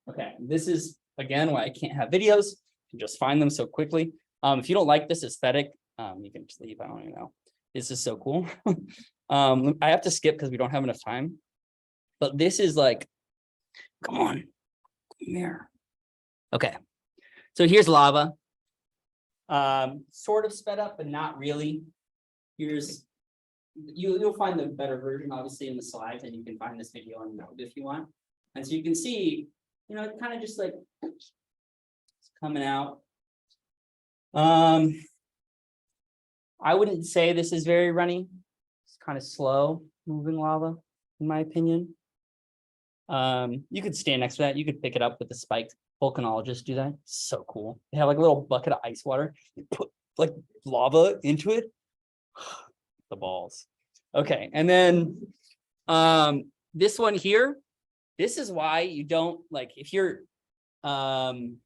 Okay, this is again why I can't have videos. You can just find them so quickly. If you don't like this aesthetic, you can just leave. I don't even know. This is so cool. I have to skip because we don't have enough time. But this is like, come on, come here. Okay, so here's lava. Sort of sped up, but not really. Here's you'll find the better version, obviously, in the slides, and you can find this video on YouTube if you want. And so you can see, you know, it kind of just like it's coming out. I wouldn't say this is very runny. It's kind of slow moving lava, in my opinion. You could stand next to that. You could pick it up with the spiked. Volcanologists do that. So cool. They have like a little bucket of ice water. You put like lava into it. The balls. Okay, and then this one here. This is why you don't like if you're in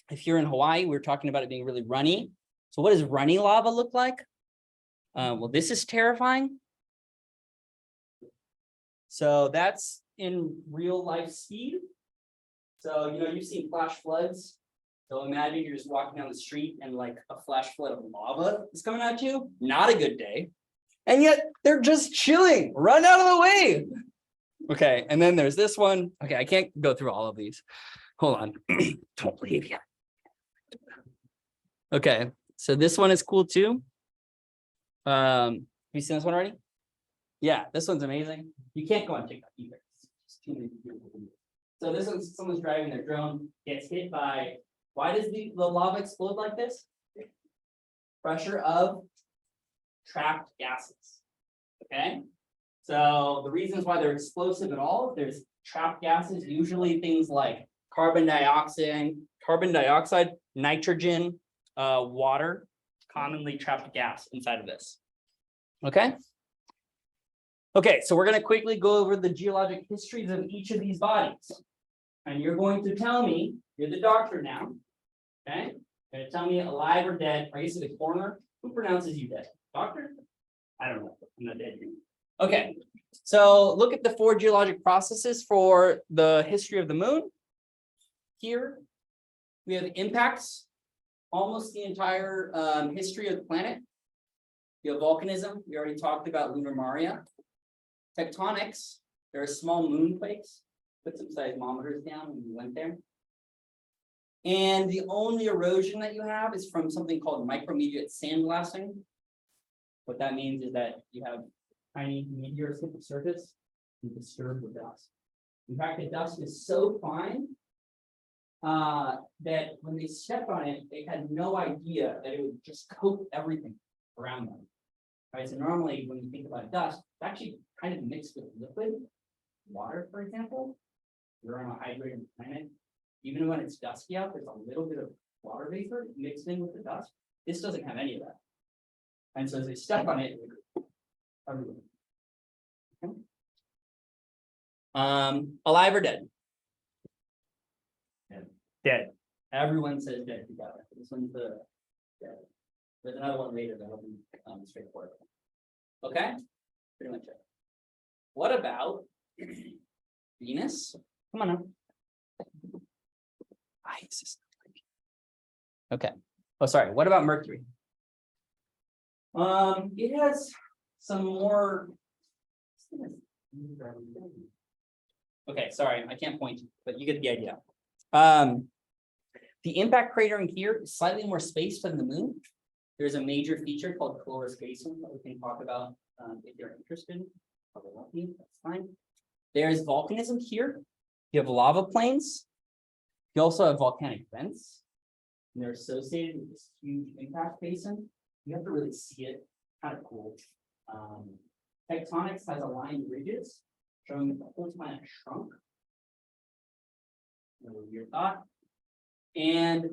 Hawaii, we're talking about it being really runny. So what does runny lava look like? Well, this is terrifying. So that's in real life speed. So, you know, you've seen flash floods. So imagine you're just walking down the street and like a flash flood of lava is coming at you. Not a good day. And yet they're just chilling. Run out of the way. Okay, and then there's this one. Okay, I can't go through all of these. Hold on. Don't leave yet. Okay, so this one is cool too. Have you seen this one already? Yeah, this one's amazing. You can't go on TikTok either. It's too many beautiful videos. So this one's someone's driving their drone, gets hit by, why does the lava explode like this? Pressure of trapped gases. Okay, so the reasons why they're explosive at all, if there's trapped gases, usually things like carbon dioxide, nitrogen, water, commonly trapped gas inside of this. Okay. Okay, so we're going to quickly go over the geologic histories of each of these bodies. And you're going to tell me, you're the doctor now. Okay, you're going to tell me alive or dead. Are you the coroner? Who pronounces you dead? Doctor? I don't know. I'm not dead. Okay, so look at the 4 geologic processes for the history of the moon. Here, we have impacts, almost the entire history of the planet. You have volcanism. We already talked about lunar maria. Tectonics, there are small moonquakes. Put some seismometers down when we went there. And the only erosion that you have is from something called micrometeorite sandblasting. What that means is that you have tiny meteors hit the surface and disturb the dust. In fact, the dust is so fine that when they stepped on it, they had no idea that it would just coat everything around them. Right, so normally when you think about dust, it's actually kind of mixed with liquid. Water, for example, we're on a hydrated planet. Even when it's dusty out, there's a little bit of water vapor mixed in with the dust. This doesn't have any of that. And so as they step on it, everywhere. Okay. Alive or dead? Dead. Dead. Everyone says dead together. This one's the dead. There's another one later that'll be straightforward. Okay, pretty much it. What about Venus? Come on now. Okay. Oh, sorry. What about Mercury? It has some more. Okay, sorry, I can't point, but you get the idea. The impact cratering here is slightly more spaced than the moon. There's a major feature called Cloris Basin that we can talk about if you're interested. Probably won't be, that's fine. There's volcanism here. You have lava plains. You also have volcanic vents. And they're associated with this huge impact basin. You have to really see it. Kind of cool. Tectonics has aligned ridges showing that the whole planet shrunk. No weird thought. And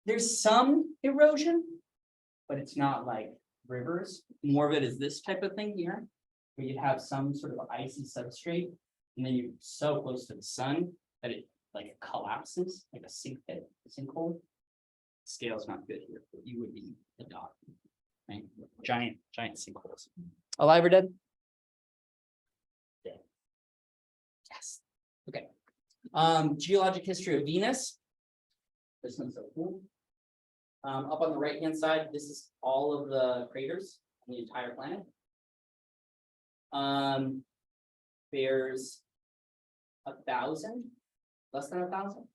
there's some erosion, but it's not like rivers. More of it is this type of thing here, where you have some sort of icy substrate, and then you're so close to the sun that it like collapses like a sink pit, a sinkhole. Scale's not good here, but you would be a dog, right? Giant sinkholes. Alive or dead? Dead. Yes. Okay. Geologic history of Venus. This one's so cool. Up on the right-hand side, this is all of the craters on the entire planet. There's 1,000, less than 1,000.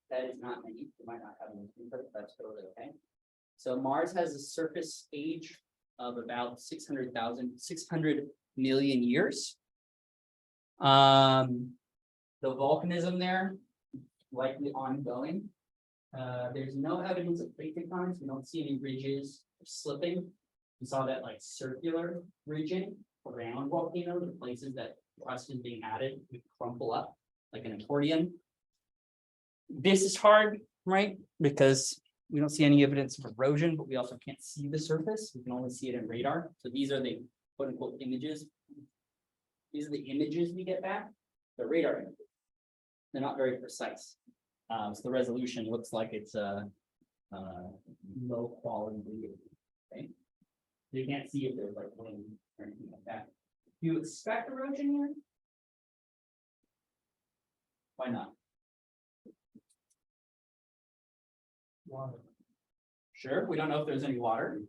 That is not many. You might not have any, but that's totally okay. So Mars has a surface age of about 600 million years. The volcanism there, likely ongoing. There's no evidence of plate tectonics. We don't see any ridges or slipping. We saw that like circular ridging around volcanoes, the places that crust is being added would crumple up like an accordion. This is hard, right? Because we don't see any evidence of erosion, but we also can't see the surface. We can only see it in radar. So these are the quote unquote images. These are the images we get back. The radar images. They're not very precise. So the resolution looks like it's a low quality video. Okay. You can't see if there's like wind or anything like that. Do you expect erosion here? Why not? Water. Sure, we don't know if there's any water.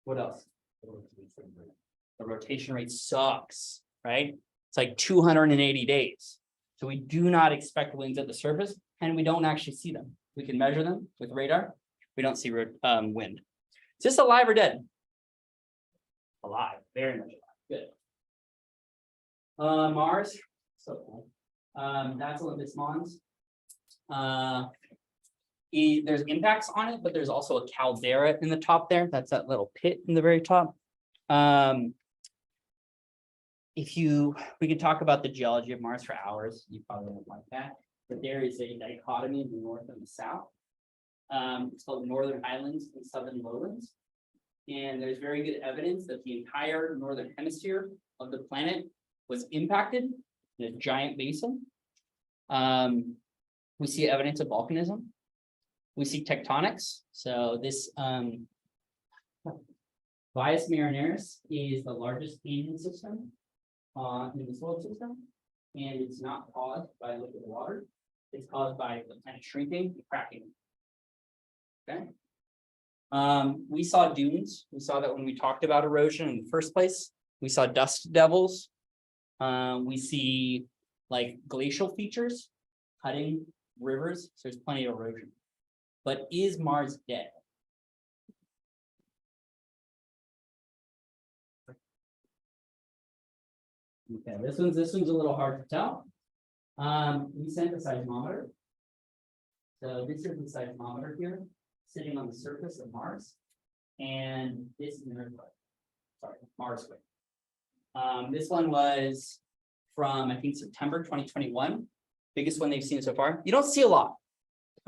What else? The rotation rate sucks, right? It's like 280 days. So we do not expect winds at the surface, and we don't actually see them. We can measure them with radar. We don't see wind. Is this alive or dead? Alive, very much alive. Good. Mars, so cool. That's Olympus Mons. There's impacts on it, but there's also a caldera in the top there. That's that little pit in the very top. We could talk about the geology of Mars for hours. You probably won't like that. But there is a dichotomy in the north and the south. It's called Northern Highlands and Southern Lowlands. And there's very good evidence that the entire northern hemisphere of the planet was impacted in a giant basin. We see evidence of volcanism. We see tectonics. So this Vias Marineris is the largest canyon system in the solar system, and it's not caused by liquid water. It's caused by the planet shrinking and cracking. Okay. We saw dunes. We saw that when we talked about erosion in the first place. We saw dust devils. We see like glacial features cutting rivers. So there's plenty of erosion. But is Mars dead? Okay, this one's a little hard to tell. We sent a seismometer. So this is the seismometer here, sitting on the surface of Mars, and this is an earthquake. Sorry, Mars quake. This one was from I think September 2021, biggest one they've seen so far. You don't see a lot,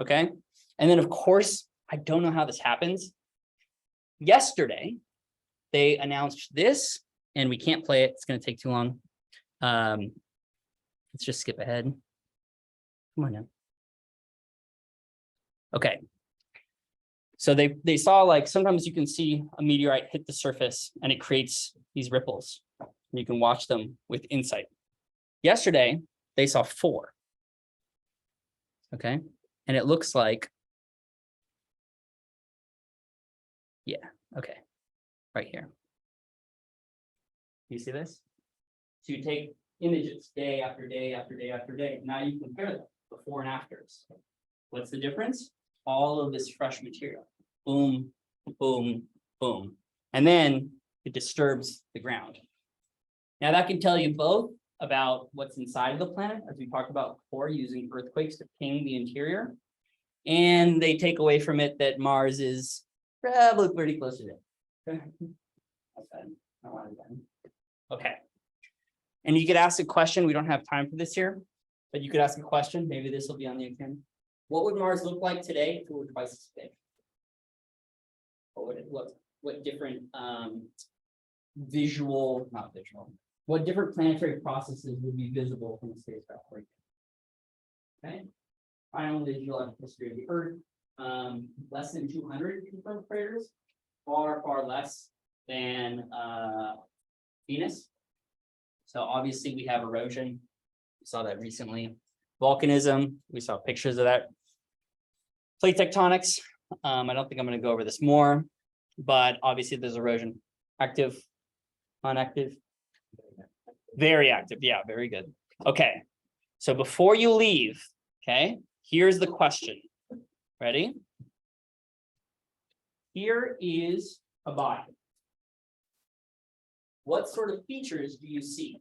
okay? And then of course, I don't know how this happens. Yesterday, they announced this, and we can't play it. It's going to take too long. Let's just skip ahead. Come on now. Okay. So they saw like sometimes you can see a meteorite hit the surface and it creates these ripples. And you can watch them with insight. Yesterday, they saw 4. Okay. And it looks like, yeah, okay, right here. You see this? So you take images day after day after day after day. Now you compare them, before and afters. What's the difference? All of this fresh material. Boom, boom, boom. And then it disturbs the ground. Now that can tell you both about what's inside of the planet, as we talked about before, using earthquakes to ping the interior. And they take away from it that Mars is probably pretty close to it. Okay. And you could ask a question. We don't have time for this here, but you could ask a question. Maybe this will be on the exam. What would Mars look like today if it were twice as big? What would it look? What different what different planetary processes would be visible from the spacecraft? Okay. Final geological history of the Earth. Less than 200 confirmed craters, far less than Venus. So obviously we have erosion. We saw that recently. Volcanism, we saw pictures of that. Plate tectonics. I don't think I'm going to go over this more, but obviously there's erosion. Active, inactive, very active. Yeah, very good. Okay, so before you leave, okay, here's the question. Ready? Here is a body. What sort of features do you see?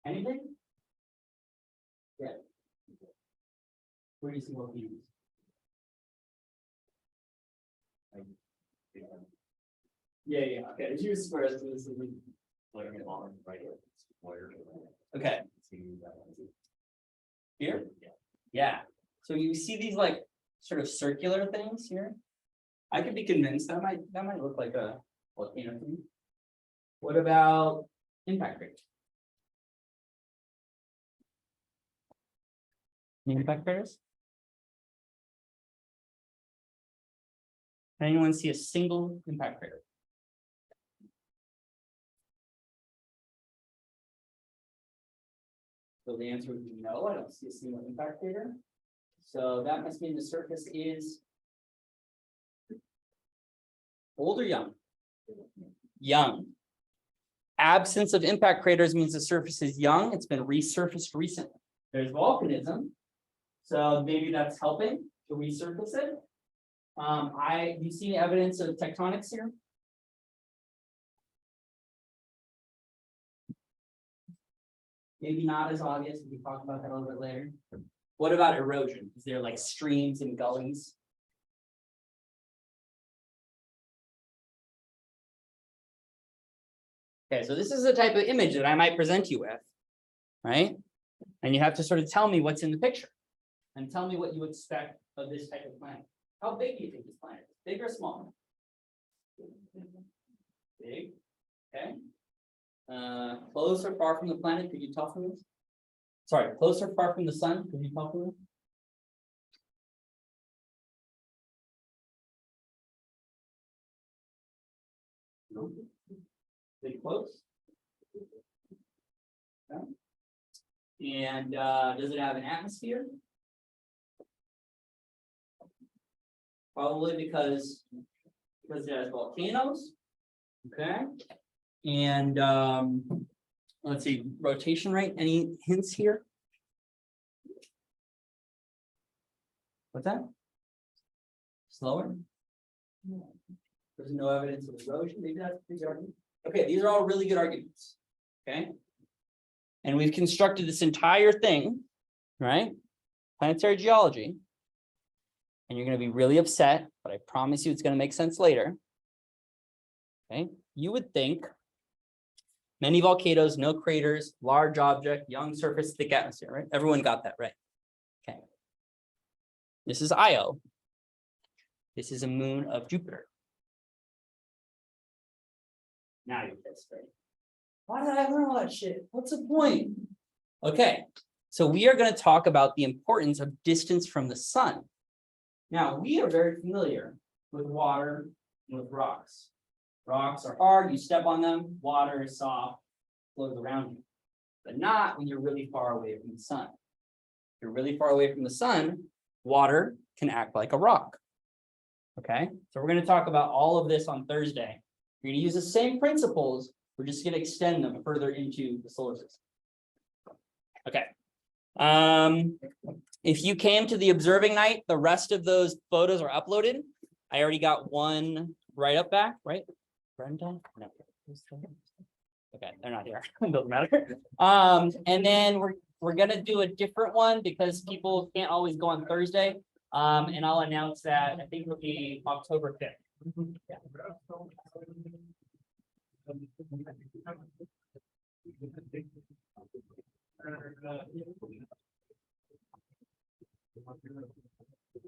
Anything? Yeah. Where do you see what views? Yeah, okay. It's you square. Okay. Here? Yeah. So you see these like sort of circular things here? I could be convinced that might look like a volcano to me. What about impact craters? Impact craters? Anyone see a single impact crater? So the answer would be no, I don't see a single impact crater. So that must mean the surface is old or young? Young. Absence of impact craters means the surface is young. It's been resurfaced recently. There's volcanism. So maybe that's helping to resurface it. You see evidence of tectonics here? Maybe not as obvious. We can talk about that a little bit later. What about erosion? Is there like streams and gullies? Okay, so this is the type of image that I might present you with, right? And you have to sort of tell me what's in the picture and tell me what you expect of this type of planet. How big do you think this planet is? Big or small? Big. Okay. Close or far from the planet? Could you tell from this? Sorry, close or far from the sun? Could you tell from this? No. Big close. Okay. And does it have an atmosphere? Probably because it has volcanoes. Okay. And let's see, rotation rate. Any hints here? What's that? Slower? There's no evidence of erosion. Maybe that's a good argument. Okay, these are all really good arguments. Okay. And we've constructed this entire thing, right? Planetary geology. And you're going to be really upset, but I promise you it's going to make sense later. Okay. You would think many volcanoes, no craters, large object, young surface, thick atmosphere, right? Everyone got that right. Okay. This is Io. This is a moon of Jupiter. Now you're pissed, right? Why did I learn all that shit? What's the point? Okay, so we are going to talk about the importance of distance from the sun. Now, we are very familiar with water with rocks. Rocks are hard, you step on them, water is soft, flows around you. But not when you're really far away from the sun. If you're really far away from the sun, water can act like a rock. Okay, so we're going to talk about all of this on Thursday. We're going to use the same principles, we're just going to extend them further into the solar system. Okay. If you came to the observing night, the rest of those photos are uploaded. I already got one right up back, right? Brenda? No. Okay, they're not here. Doesn't matter. And then we're gonna do a different one because people can't always go on Thursday. And I'll announce that. I think it'll be October 5th. Yeah.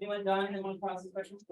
Anyone done? Anyone process questions?